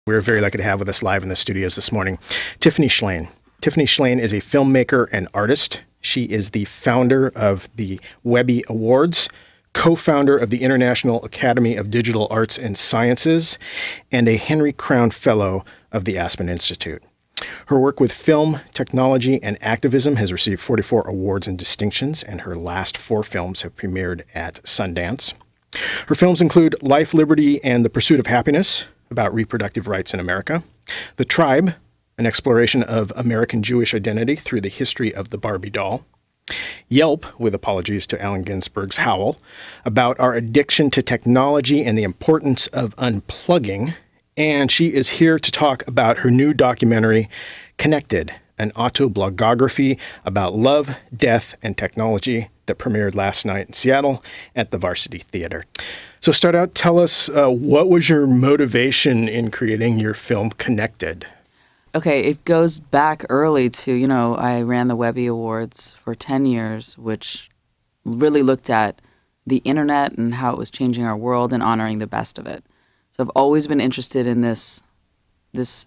We're very lucky to have with us live in the studios this morning, Tiffany Shlain. Tiffany Shlain is a filmmaker and artist. She is the founder of the Webby Awards, co-founder of the International Academy of Digital Arts and Sciences, and a Henry Crown Fellow of the Aspen Institute. Her work with film, technology, and activism has received 44 awards and distinctions, and her last 4 films have premiered at Sundance. Her films include Life, Liberty, and the Pursuit of Happiness, about reproductive rights in America; The Tribe, an exploration of American Jewish identity through the history of the Barbie doll; Yelp, with apologies to Allen Ginsberg's Howl, about our addiction to technology and the importance of unplugging; and she is here to talk about her new documentary, Connected, an autoblogography about love, death, and technology that premiered last night in Seattle at the Varsity Theater. So start out, tell us, what was your motivation in creating your film Connected? Okay, it goes back early to, I ran the Webby Awards for 10 years, which really looked at the internet and how it was changing our world and honoring the best of it. So I've always been interested in this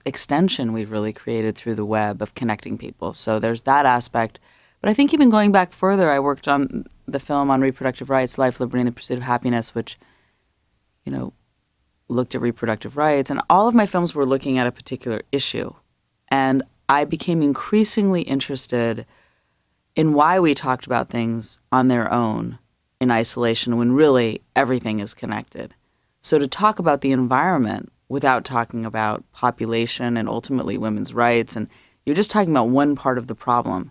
extension we've really created through the web of connecting people. So there's that aspect. But I think even going back further, I worked on the film on reproductive rights, Life, Liberty, and the Pursuit of Happiness, which, looked at reproductive rights. And all of my films were looking at a particular issue. And I became increasingly interested in why we talked about things on their own in isolation when really everything is connected. So to talk about the environment without talking about population and ultimately women's rights, and you're just talking about one part of the problem.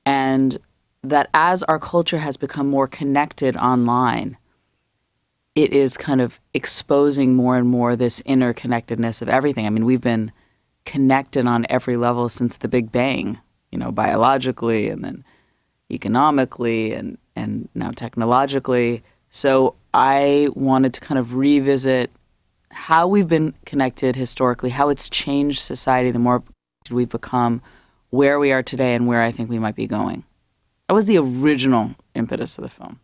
And that as our culture has become more connected online, it is kind of exposing more and more this interconnectedness of everything. I mean, we've been connected on every level since the Big Bang, biologically and then economically and now technologically. So I wanted to kind of revisit how we've been connected historically, how it's changed society, the more we've become, where we are today, and where I think we might be going. That was the original impetus of the film.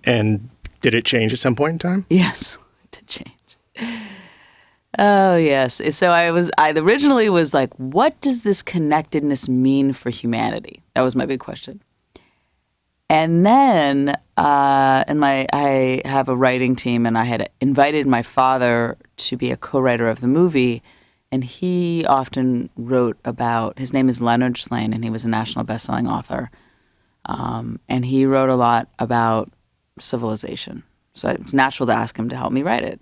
And did it change at some point in time? Yes, it did change. Oh, yes. So I originally was like, what does this connectedness mean for humanity? That was my big question. And then I have a writing team, and I had invited my father to be a co-writer of the movie, and he often wrote about, his name is Leonard Shlain, and he was a national best-selling author, and he wrote a lot about civilization. So it's natural to ask him to help me write it.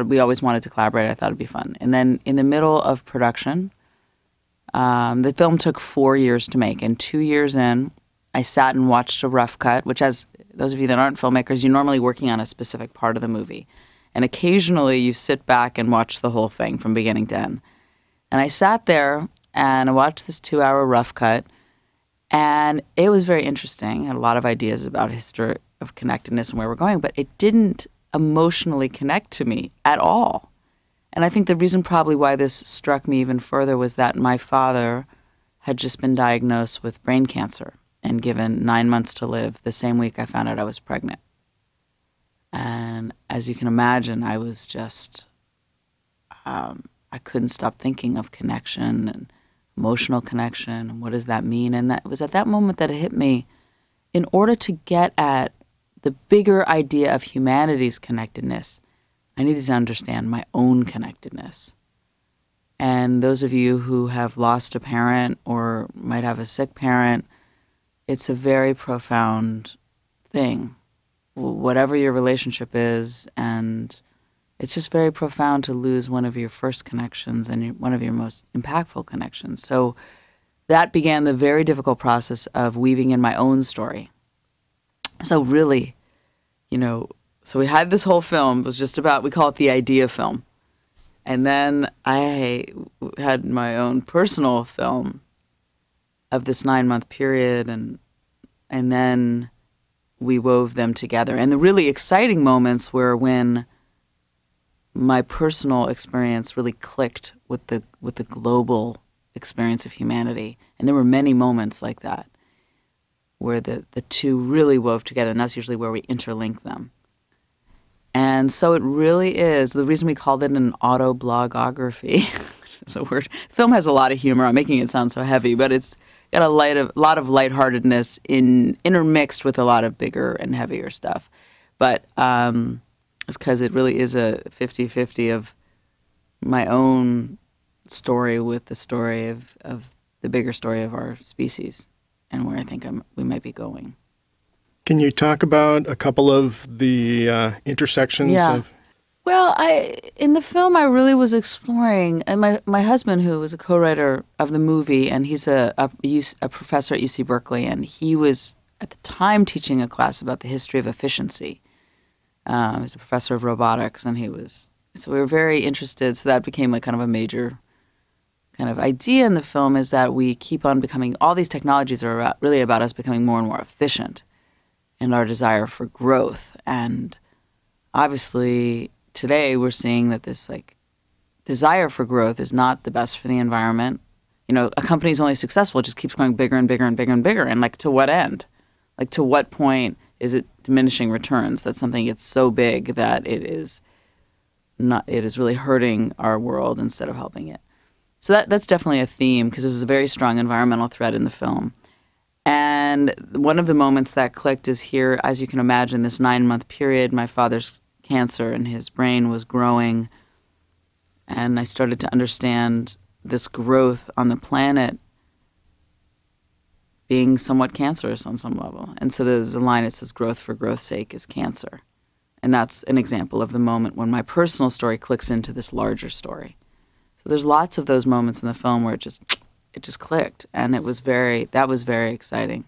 We always wanted to collaborate. I thought it'd be fun. And then in the middle of production, the film took 4 years to make, and 2 years in, I sat and watched a rough cut, which, as those of you that aren't filmmakers, you're normally working on a specific part of the movie. And occasionally you sit back and watch the whole thing from beginning to end. And I sat there and I watched this 2-hour rough cut, and it was very interesting. I had a lot of ideas about history of connectedness and where we're going, but it didn't emotionally connect to me at all. And I think the reason probably why this struck me even further was that my father had just been diagnosed with brain cancer and given 9 months to live the same week I found out I was pregnant. And as you can imagine, I was just, I couldn't stop thinking of connection and emotional connection, and what does that mean? And that was at that moment that it hit me. In order to get at the bigger idea of humanity's connectedness, I needed to understand my own connectedness. And those of you who have lost a parent or might have a sick parent, it's a very profound thing, whatever your relationship is, and it's just very profound to lose one of your first connections and one of your most impactful connections. So that began the very difficult process of weaving in my own story. So really, so we had this whole film. It was just about, we call it the idea film. And then I had my own personal film of this 9-month period, and then we wove them together. And the really exciting moments were when my personal experience really clicked with the global experience of humanity. And there were many moments like that where the two really wove together, and that's usually where we interlink them. And so it really is. The reason we called it an autoblogography, which is a word. The film has a lot of humor. I'm making it sound so heavy, but it's got a lot of lightheartedness intermixed with a lot of bigger and heavier stuff. But it's because it really is a 50-50 of my own story with the story of the bigger story of our species and where I think we might be going. Can you talk about a couple of the intersections of? Well, in the film, I really was exploring, and my husband, who was a co-writer of the movie, and he's a professor at UC Berkeley, and he was at the time teaching a class about the history of efficiency. He's a professor of robotics, and so we were very interested. So that became like kind of a major kind of idea in the film, is that we keep on becoming, all these technologies are really about us becoming more and more efficient, and our desire for growth. And obviously today we're seeing that this like desire for growth is not the best for the environment. You know, a company is only successful, it just keeps going bigger and bigger and bigger and bigger. And like, to what end? Like, to what point is it diminishing returns that something gets so big that it is really hurting our world instead of helping it? So that's definitely a theme, because this is a very strong environmental thread in the film. And one of the moments that clicked is here, as you can imagine, this 9-month period, my father's cancer in his brain was growing, and I started to understand this growth on the planet being somewhat cancerous on some level. And so there's a line that says, growth for growth's sake is cancer. And that's an example of the moment when my personal story clicks into this larger story. So there's lots of those moments in the film where it just clicked, and that was very exciting.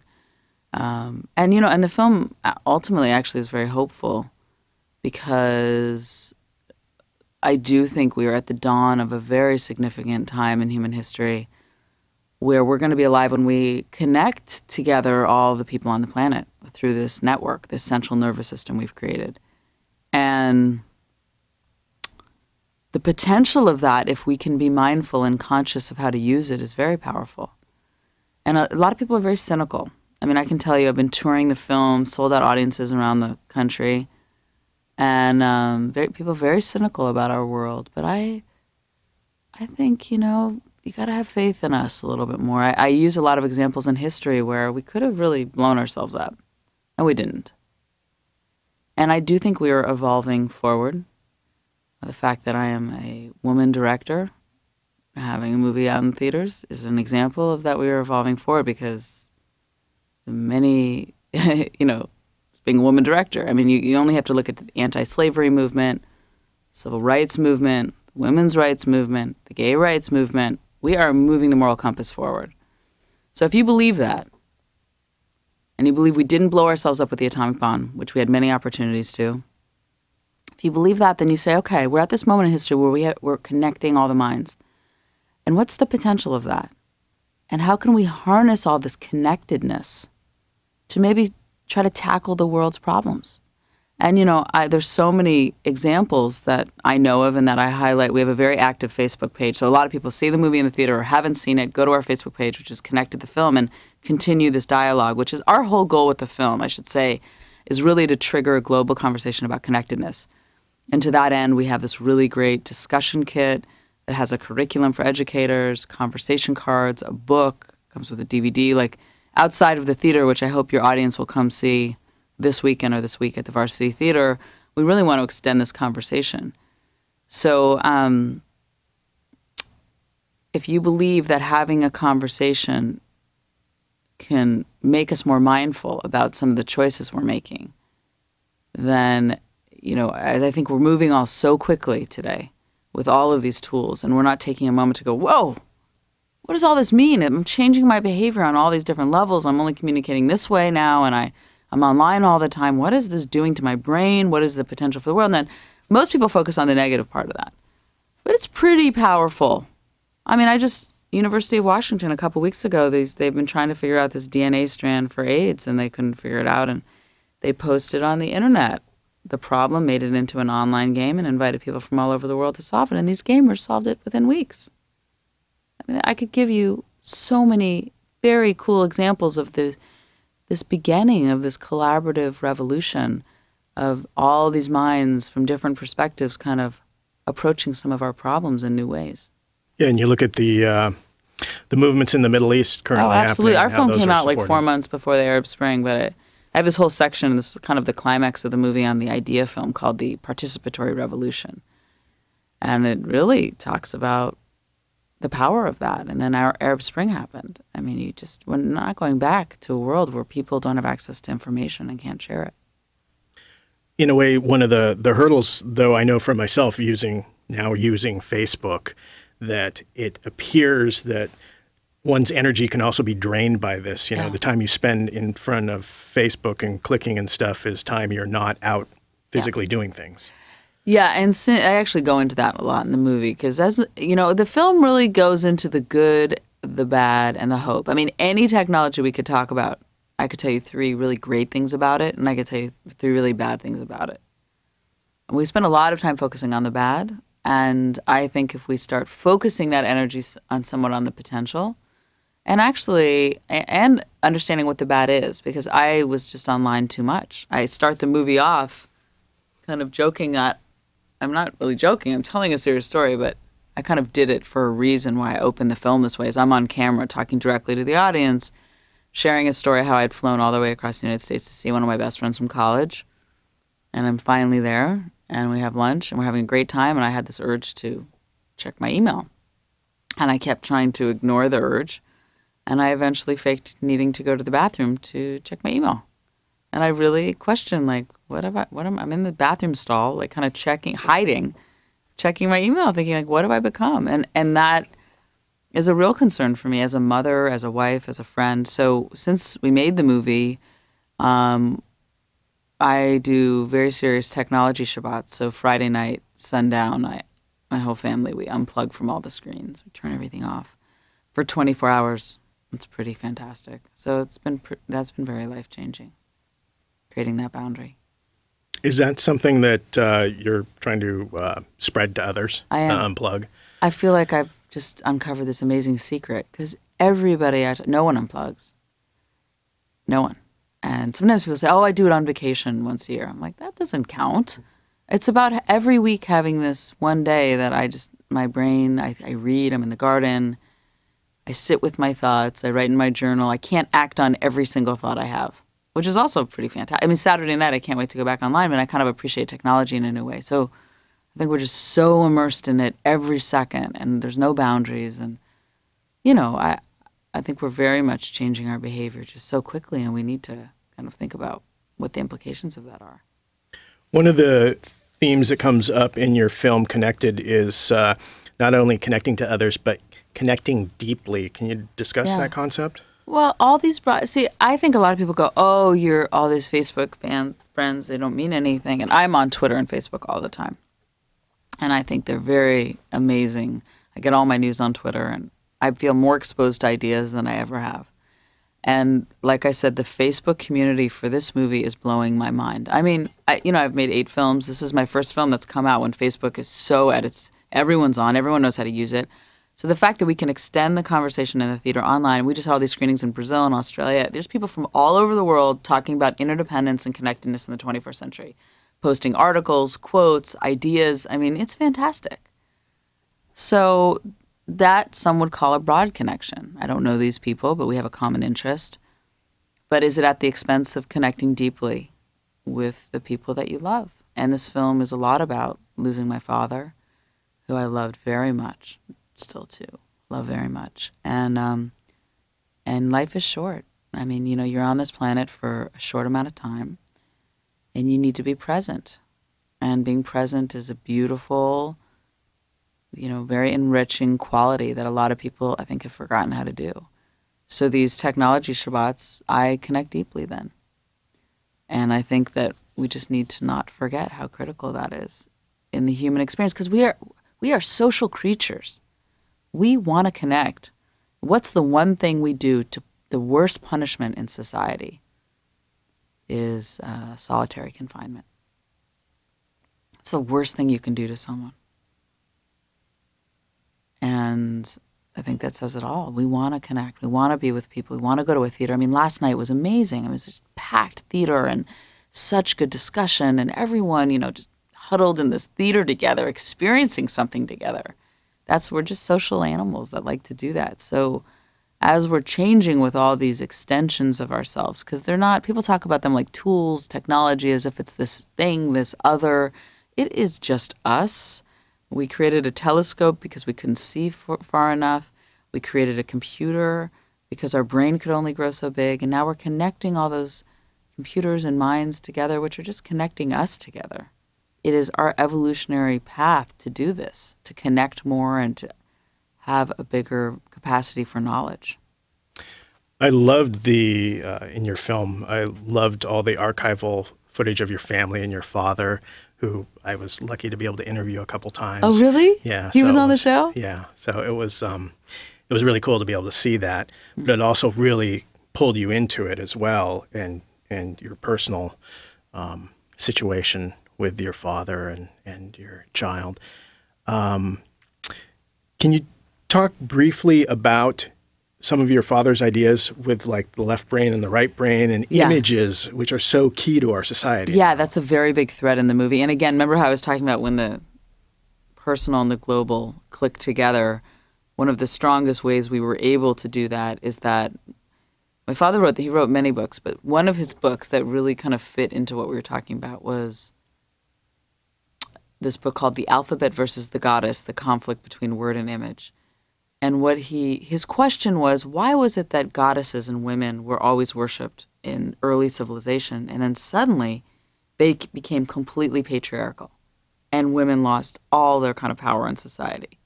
And the film ultimately actually is very hopeful, because I do think we are at the dawn of a very significant time in human history where we're going to be alive when we connect together all the people on the planet through this network, this central nervous system we've created. And the potential of that, if we can be mindful and conscious of how to use it, is very powerful. And a lot of people are very cynical. I mean, I can tell you, I've been touring the film, sold out audiences around the country, and people are very cynical about our world. But I think, you got to have faith in us a little bit more. I use a lot of examples in history where we could have really blown ourselves up, and we didn't. And I do think we are evolving forward. The fact that I am a woman director, having a movie out in theaters, is an example of that we are evolving forward, because many, being a woman director, I mean, you only have to look at the anti-slavery movement, civil rights movement, women's rights movement, the gay rights movement. We are moving the moral compass forward. So if you believe that, and you believe we didn't blow ourselves up with the atomic bomb, which we had many opportunities to, if you believe that, then you say, okay, we're at this moment in history where we're connecting all the minds. And what's the potential of that? And how can we harness all this connectedness to maybe try to tackle the world's problems? And, there's so many examples that I know of and that I highlight. We have a very active Facebook page. So a lot of people see the movie in the theater or haven't seen it, go to our Facebook page, which is Connected the Film, and continue this dialogue, which is our whole goal with the film, I should say, is really to trigger a global conversation about connectedness. And to that end, we have this really great discussion kit that has a curriculum for educators, conversation cards, a book, comes with a DVD, like outside of the theater, which I hope your audience will come see this weekend or this week at the Varsity Theater. We really want to extend this conversation. So if you believe that having a conversation can make us more mindful about some of the choices we're making, then I think we're moving all so quickly today with all of these tools, and we're not taking a moment to go, whoa, what does all this mean? I'm changing my behavior on all these different levels. I'm only communicating this way now, and I'm online all the time. What is this doing to my brain? What is the potential for the world? And then most people focus on the negative part of that. But it's pretty powerful. I mean, University of Washington a couple weeks ago, they've been trying to figure out this DNA strand for AIDS, and they couldn't figure it out, and they posted on the internet the problem, made it into an online game, and invited people from all over the world to solve it. And these gamers solved it within weeks. I mean, I could give you so many very cool examples of this beginning of this collaborative revolution of all these minds from different perspectives kind of approaching some of our problems in new ways. Yeah, and you look at the movements in the Middle East currently. Oh, absolutely. Our film came out like supported. 4 months before the Arab Spring, but I have this whole section, this is kind of the climax of the movie on the idea film called The Participatory Revolution. And it really talks about the power of that. And then our Arab Spring happened. I mean, we're not going back to a world where people don't have access to information and can't share it. In a way, one of the hurdles, though, I know for myself using Facebook, that it appears that one's energy can also be drained by this. The time you spend in front of Facebook and clicking and stuff is time you're not out physically doing things. Yeah, and I actually go into that a lot in the movie because, as you know, the film really goes into the good, the bad, and the hope. I mean, any technology we could talk about, I could tell you 3 really great things about it, and I could tell you 3 really bad things about it. And we spend a lot of time focusing on the bad, and I think if we start focusing that energy somewhat on the potential, and understanding what the bad is, because I was just online too much. I start the movie off kind of joking that, I'm not really joking, I'm telling a serious story, but I kind of did it for a reason why I opened the film this way, is I'm on camera talking directly to the audience, sharing a story how I'd flown all the way across the United States to see one of my best friends from college. And I'm finally there, and we have lunch, and we're having a great time, and I had this urge to check my email. And I kept trying to ignore the urge, and I eventually faked needing to go to the bathroom to check my email. And I really questioned, like, I'm in the bathroom stall, like kind of checking my email, thinking, like, what have I become? And that is a real concern for me as a mother, as a wife, as a friend. So since we made the movie, I do very serious technology Shabbats. So Friday night, sundown, my whole family, we unplug from all the screens. We turn everything off for 24 hours. It's pretty fantastic. So that's been very life-changing, creating that boundary. Is that something that you're trying to spread to others? I am. Unplug? I feel like I've just uncovered this amazing secret because everybody, no one unplugs. No one. And sometimes people say, oh, I do it on vacation once a year. I'm like, that doesn't count. It's about every week having this one day that my brain, I read, I'm in the garden, I sit with my thoughts, I write in my journal. I can't act on every single thought I have, which is also pretty fantastic. I mean, Saturday night, I can't wait to go back online, but I kind of appreciate technology in a new way. So I think we're just so immersed in it every second, and there's no boundaries. And, I think we're very much changing our behavior just so quickly, and we need to kind of think about what the implications of that are. One of the themes that comes up in your film, Connected, is not only connecting to others, but connecting deeply. Can you discuss that concept? Well, all these I think a lot of people go, oh, you're all these Facebook friends, they don't mean anything. And I'm on Twitter and Facebook all the time. And I think they're very amazing. I get all my news on Twitter, and I feel more exposed to ideas than I ever have. And like I said, the Facebook community for this movie is blowing my mind. I mean, I've made 8 films. This is my first film that's come out when Facebook is so everyone's on, everyone knows how to use it. So the fact that we can extend the conversation in the theater online, we just had all these screenings in Brazil and Australia. There's people from all over the world talking about interdependence and connectedness in the 21st century, posting articles, quotes, ideas. I mean, it's fantastic. So that some would call a broad connection. I don't know these people, but we have a common interest. But is it at the expense of connecting deeply with the people that you love? And this film is a lot about losing my father, who I loved very much. Still too love very much, and life is short. I mean, you're on this planet for a short amount of time, and you need to be present. And being present is a beautiful, very enriching quality that a lot of people, I think, have forgotten how to do. So these technology Shabbats, I connect deeply then, and I think that we just need to not forget how critical that is in the human experience, because we are social creatures. We want to connect. What's the one thing we do to the worst punishment in society is solitary confinement. It's the worst thing you can do to someone. And I think that says it all. We want to connect. We want to be with people. We want to go to a theater. I mean, last night was amazing. It was just packed theater and such good discussion and everyone, just huddled in this theater together, experiencing something together. We're just social animals that like to do that. So as we're changing with all these extensions of ourselves, because they're not, people talk about them like tools, technology, as if it's this thing, this other. It is just us. We created a telescope because we couldn't see far enough. We created a computer because our brain could only grow so big. And now we're connecting all those computers and minds together, which are just connecting us together. It is our evolutionary path to do this, to connect more and to have a bigger capacity for knowledge. I loved in your film, I loved all the archival footage of your family and your father, who I was lucky to be able to interview a couple times. Oh, really? Yeah. He was on the show? Yeah. So it was really cool to be able to see that, but it also really pulled you into it as well, and your personal situation with your father and your child. Can you talk briefly about some of your father's ideas with like the left brain and the right brain and images, which are so key to our society? Yeah, that's a very big thread in the movie. And again, remember how I was talking about when the personal and the global click together? One of the strongest ways we were able to do that is that my father wrote many books, but one of his books that really kind of fit into what we were talking about was this book called The Alphabet versus the Goddess, the conflict between word and image. And his question was, why was it that goddesses and women were always worshipped in early civilization, and then suddenly they became completely patriarchal and women lost all their kind of power in society?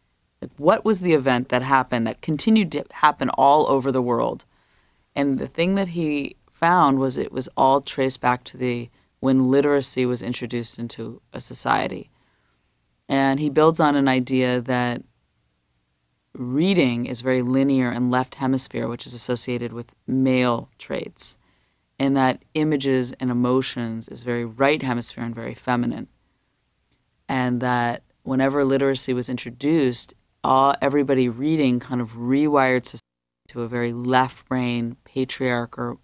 Like, what was the event that happened that continued to happen all over the world? And the thing that he found was it was all traced back to when literacy was introduced into a society. And he builds on an idea that reading is very linear and left hemisphere, which is associated with male traits, and that images and emotions is very right hemisphere and very feminine. And that whenever literacy was introduced, everybody reading kind of rewired society to a very left brain, patriarchal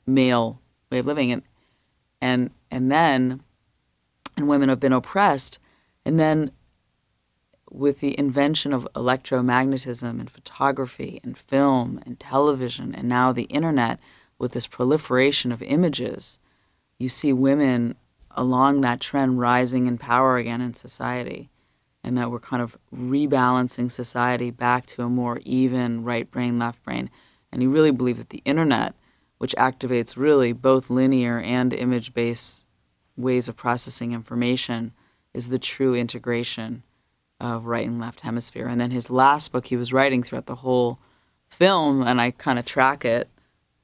male way of living. And women have been oppressed. And then with the invention of electromagnetism and photography and film and television and now the internet, with this proliferation of images, you see women along that trend rising in power again in society, and that we're kind of rebalancing society back to a more even right brain, left brain. And he really believed that the internet, which activates really both linear and image-based ways of processing information, is the true integration of right and left hemisphere. And then his last book he was writing throughout the whole film, and I kind of track it,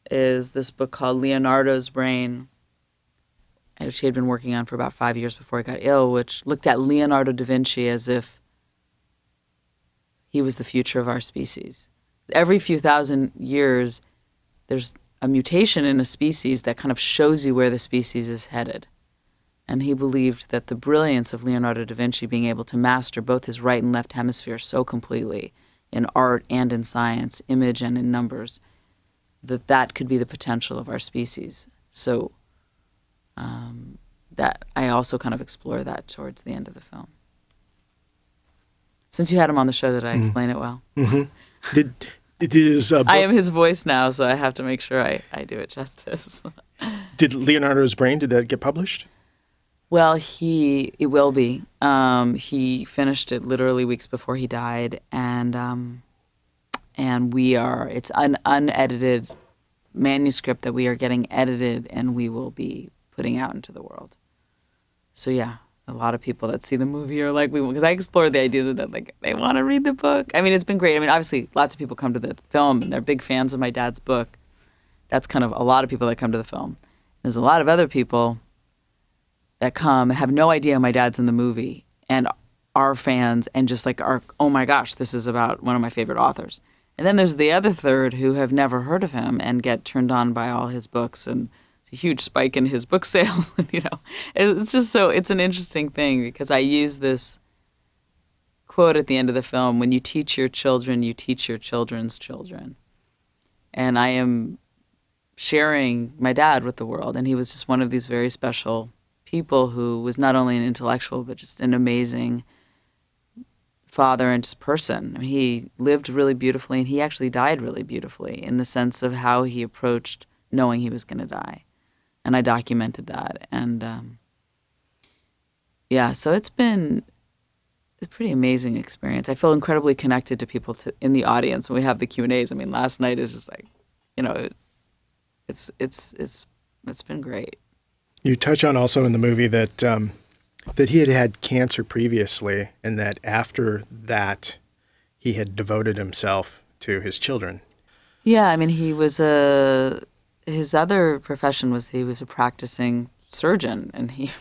is this book called Leonardo's Brain, which he had been working on for about 5 years before he got ill, which looked at Leonardo da Vinci as if he was the future of our species. Every few thousand years, there's a mutation in a species that kind of shows you where the species is headed. And he believed that the brilliance of Leonardo da Vinci being able to master both his right and left hemisphere so completely in art and in science, image and in numbers, that could be the potential of our species. So that I also kind of explore that towards the end of the film. Since you had him on the show, did I explain it well? Mm-hmm. Did his book, I am his voice now, so I have to make sure I do it justice. Did Leonardo's Brain, did that get published? Well, it will be. He finished it literally weeks before he died, and it's an unedited manuscript that we are getting edited, and we will be putting out into the world. So yeah, a lot of people that see the movie are like, because I explored the idea that like they want to read the book. I mean, it's been great. I mean, obviously, lots of people come to the film and they're big fans of my dad's book. That's kind of a lot of people that come to the film. There's a lot of other people that come, have no idea my dad's in the movie, and are fans and just like are, oh my gosh, this is about one of my favorite authors. And then there's the other third who have never heard of him and get turned on by all his books, and it's a huge spike in his book sales. It's just so, it's an interesting thing because I use this quote at the end of the film, when you teach your children, you teach your children's children. And I am sharing my dad with the world. And he was just one of these very special people who was not only an intellectual, but just an amazing father and just person. I mean, he lived really beautifully, and he actually died really beautifully in the sense of how he approached knowing he was going to die. And I documented that. And yeah, so it's been a pretty amazing experience. I feel incredibly connected to people in the audience when we have the Q&As. I mean, last night is just like, you know, it's been great. You touch on also in the movie that that he had had cancer previously, and that after that he had devoted himself to his children. Yeah, I mean, his other profession was he was a practicing surgeon, and he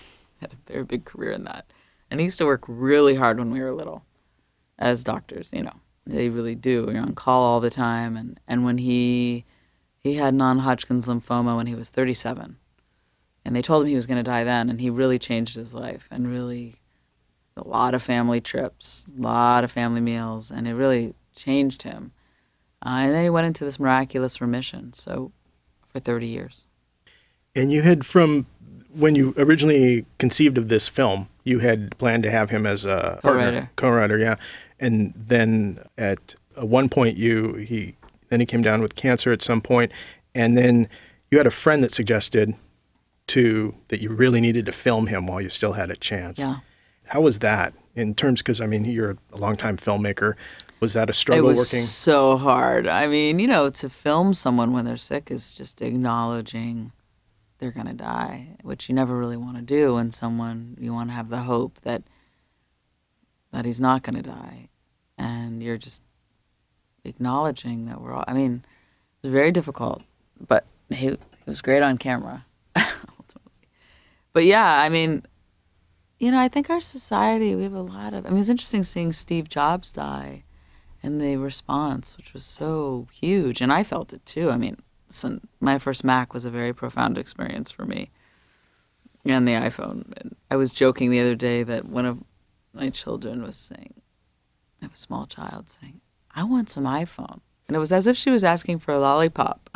had a very big career in that. And he used to work really hard when we were little as doctors, you know. They really do. You're on call all the time. And when he had non-Hodgkin's lymphoma when he was 37. And they told him he was going to die then, and he really changed his life, and really a lot of family trips, a lot of family meals, and it really changed him. And then he went into this miraculous remission, so for 30 years. And you had, from when you originally conceived of this film, you had planned to have him as a co-writer, yeah. And then at one point he came down with cancer at some point, and then you had a friend that suggested that you really needed to film him while you still had a chance. Yeah. How was that in terms, because I mean, you're a longtime filmmaker. Was that a struggle working? It was so hard. I mean, you know, to film someone when they're sick is just acknowledging they're going to die, which you never really want to do. And you want to have the hope that he's not going to die. And you're just acknowledging that we're all, I mean, it was very difficult, but he was great on camera. But yeah, I mean, you know, I think our society, we have a lot of, I mean, it's interesting seeing Steve Jobs die and the response, which was so huge. And I felt it too. I mean, listen, my first Mac was a very profound experience for me, and the iPhone. And I was joking the other day that one of my children was saying, I have a small child saying, I want some iPhone. And it was as if she was asking for a lollipop.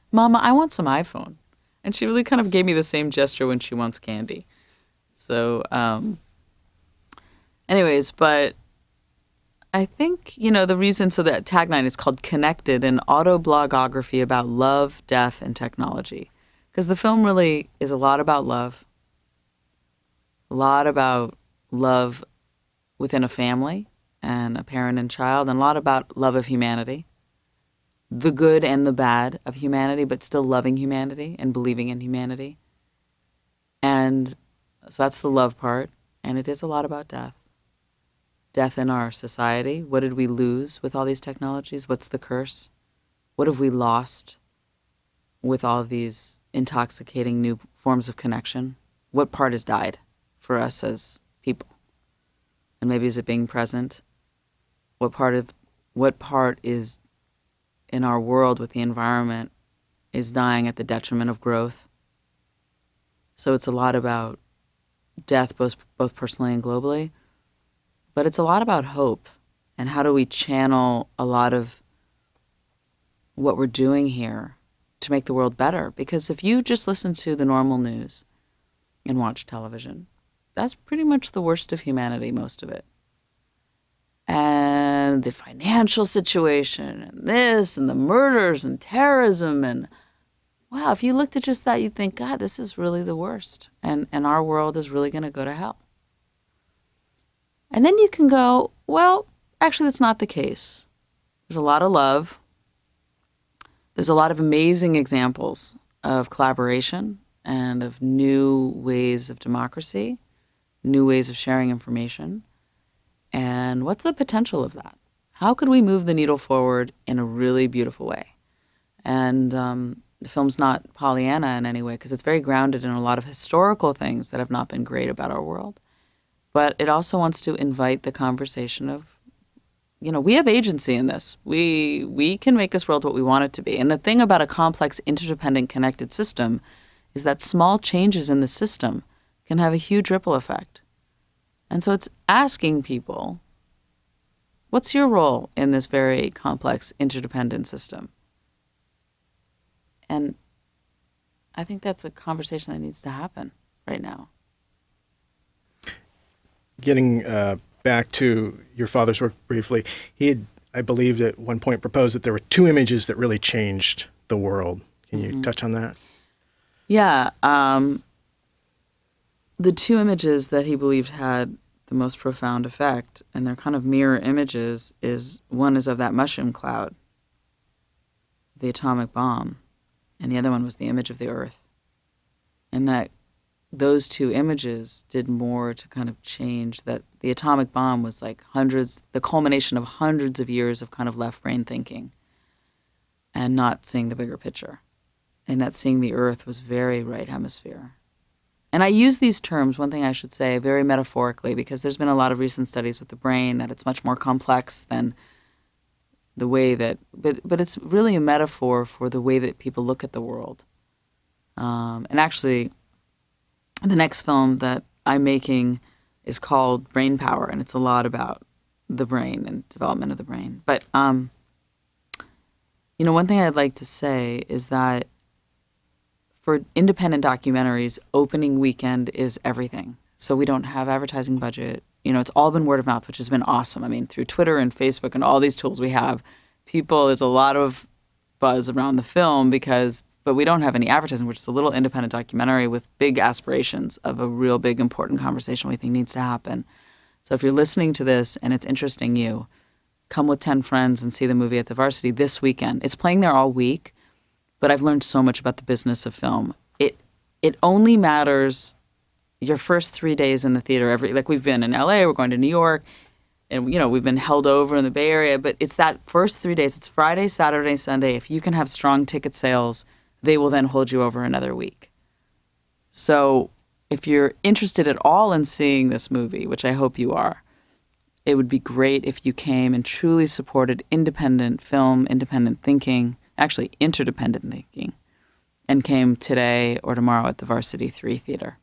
Mama, I want some iPhone. And she really kind of gave me the same gesture when she wants candy. So, anyways, but I think, you know, the reason, so that tagline is called Connected, an autoblogography about love, death, and technology. Because the film really is a lot about love within a family and a parent and child, and a lot about love of humanity. The good and the bad of humanity, but still loving humanity and believing in humanity. And so that's the love part. And it is a lot about death. Death in our society. What did we lose with all these technologies? What's the curse? What have we lost with all of these intoxicating new forms of connection? What part has died for us as people? And maybe is it being present? What part is in our world with the environment is dying at the detriment of growth? So it's a lot about death, both personally and globally, but it's a lot about hope and how do we channel a lot of what we're doing here to make the world better. Because if you just listen to the normal news and watch television, that's pretty much the worst of humanity, most of it. And the financial situation and this and the murders and terrorism, and wow, if you looked at just that, you'd think, God, this is really the worst. And our world is really going to go to hell. And then you can go, well, actually, that's not the case. There's a lot of love. There's a lot of amazing examples of collaboration and of new ways of democracy, new ways of sharing information. And what's the potential of that? How could we move the needle forward in a really beautiful way? And the film's not Pollyanna in any way, because it's very grounded in a lot of historical things that have not been great about our world. But it also wants to invite the conversation of, you know, we have agency in this. We can make this world what we want it to be. And the thing about a complex, interdependent, connected system is that small changes in the system can have a huge ripple effect. And so it's asking people, what's your role in this very complex, interdependent system? I think that's a conversation that needs to happen right now. Getting back to your father's work briefly, he had, I believe, at one point proposed that there were two images that really changed the world. Can you touch on that? Yeah. The two images that he believed had the most profound effect, and they're kind of mirror images, is one is of that mushroom cloud, the atomic bomb, and the other one was the image of the Earth. And that those two images did more to kind of change that. The atomic bomb was like the culmination of hundreds of years of kind of left brain thinking and not seeing the bigger picture. And that seeing the Earth was very right hemisphere. And I use these terms, one thing I should say, very metaphorically, because there's been a lot of recent studies with the brain that it's much more complex than the way that, but it's really a metaphor for the way that people look at the world. And actually, the next film that I'm making is called Brain Power, and it's a lot about the brain and development of the brain. But, one thing I'd like to say is that for independent documentaries, opening weekend is everything. So we don't have advertising budget. It's all been word of mouth, which has been awesome. I mean, through Twitter and Facebook and all these tools we have, there's a lot of buzz around the film but we don't have any advertising, which is a little independent documentary with big aspirations of a real big, important conversation we think needs to happen. So if you're listening to this and it's interesting you, come with 10 friends and see the movie at the Varsity this weekend. It's playing there all week, but I've learned so much about the business of film. It only matters your first 3 days in the theater. We've been in LA, we're going to New York, and we've been held over in the Bay Area, but it's that first 3 days. It's Friday, Saturday, Sunday. If you can have strong ticket sales, they will then hold you over another week. So if you're interested at all in seeing this movie, which I hope you are, it would be great if you came and truly supported independent film, independent thinking, actually interdependent thinking, and came today or tomorrow at the Varsity 3 Theater.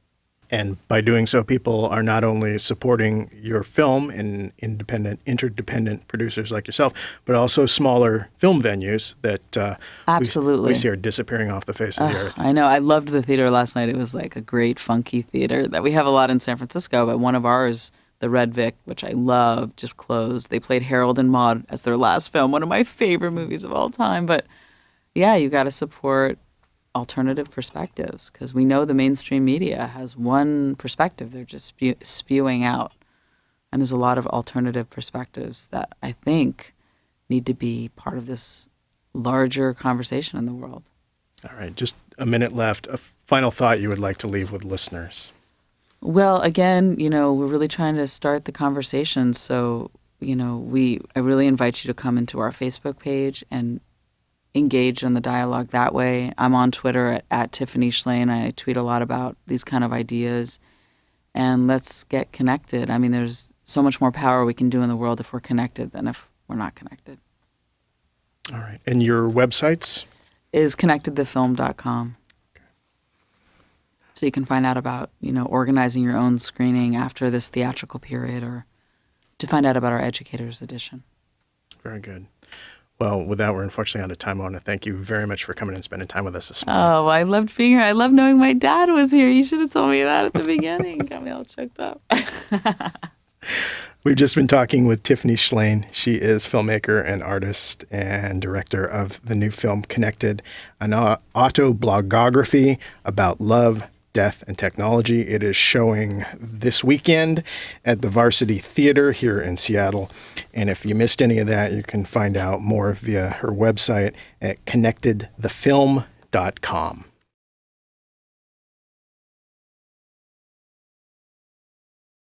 And by doing so, people are not only supporting your film and interdependent producers like yourself, but also smaller film venues that absolutely we see are disappearing off the face of the earth. I know. I loved the theater last night. It was like a great funky theater that we have a lot in San Francisco, but one of ours, the Red Vic, which I love, just closed. They played Harold and Maude as their last film, one of my favorite movies of all time. But yeah, you got to support alternative perspectives, because we know the mainstream media has one perspective they're just spewing out, and there's a lot of alternative perspectives that I think need to be part of this larger conversation in the world. All right, just a minute left. A final thought you would like to leave with listeners? Well, again, we're really trying to start the conversation, so I really invite you to come into our Facebook page and engage in the dialogue that way. I'm on Twitter at Tiffany Shlain. I tweet a lot about these kind of ideas. And let's get connected. I mean, there's so much more power we can do in the world if we're connected than if we're not connected. All right. And your websites? Is connectedthefilm.com. Okay. So you can find out about, organizing your own screening after this theatrical period, or to find out about our Educators Edition. Very good. Well, with that, we're unfortunately out of time. I want to thank you very much for coming and spending time with us this morning. Oh, I loved being here. I love knowing my dad was here. You should have told me that at the beginning. Got me all choked up. We've just been talking with Tiffany Shlain. She is filmmaker and artist and director of the new film Connected, an autoblogography about love, death, and technology. It is showing this weekend at the Varsity Theater here in Seattle. And if you missed any of that, you can find out more via her website at connectedthefilm.com.